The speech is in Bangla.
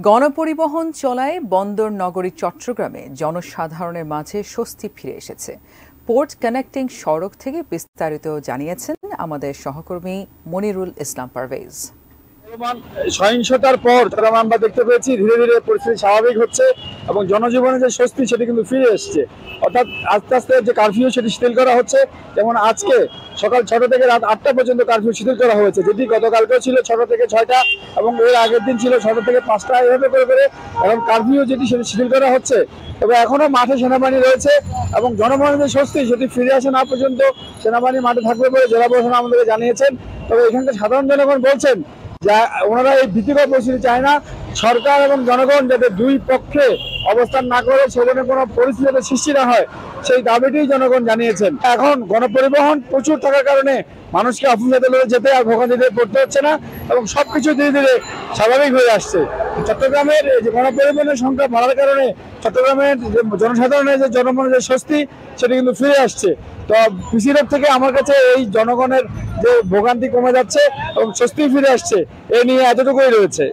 গণপরিবহন চলায় বন্দর নগরী চট্টগ্রামে জনসাধারণের মাঝে স্বস্তি ফিরে এসেছে। পোর্ট কানেক্টিং সড়ক থেকে বিস্তারিত জানিয়েছেন আমাদের সহকর্মী মনিরুল ইসলাম পারভেজ। সহিংসতার পর আমরা দেখতে পেয়েছি ধীরে ধীরে পরিস্থিতি স্বাভাবিক হচ্ছে এবং জনজীবনে যে স্বস্তি সেটি কিন্তু ফিরে এসছে। অর্থাৎ আস্তে আস্তে যে কারফিউ সেটি শিথিল করা হচ্ছে। যেমন আজকে সকাল 6টা থেকে রাত 8টা পর্যন্ত কারফিউ শিথিল করা হয়েছে, যেটি গতকালকেও ছিল 6টা থেকে 6টা এবং এর আগের দিন ছিল 6টা থেকে 5টা। এভাবে করে এখন কারফিউ যেটি সেটি শিথিল করা হচ্ছে। তবে এখনো মাঠে সেনাবাহিনী রয়েছে এবং জনগণের যে স্বস্তি সেটি ফিরে আসে না পর্যন্ত সেনাবাহিনী মাঠে থাকবে বলে জেলা প্রশাসন আমাদেরকে জানিয়েছেন। তবে এখানকার সাধারণ জনগণ বলছেন যা ওনারা এই ভীতিকর পরিস্থিতি চায় না। সরকার এবং জনগণ যাতে দুই পক্ষে অবস্থান না করে সেখানে কোনো পরিস্থিতি যাতে সৃষ্টি না হয় সেই দাবিটি জনগণ জানিয়েছেন। এখন গণপরিবহন প্রচুর থাকার কারণে মানুষকে অফিস যেতে আর ভোগান্তিতে পড়তে হচ্ছে না এবং সবকিছু ধীরে ধীরে স্বাভাবিক হয়ে আসছে। চট্টগ্রামের যে গণপরিবহনের সংখ্যা বাড়ার কারণে চট্টগ্রামের জনসাধারণের যে জনমনের যে স্বস্তি সেটি কিন্তু ফিরে আসছে। তো পিসি রোড থেকে আমার কাছে এই জনগণের যে ভোগান্তি কমে যাচ্ছে এবং স্বস্তি ফিরে আসছে, এ নিয়ে এতটুকুই রয়েছে।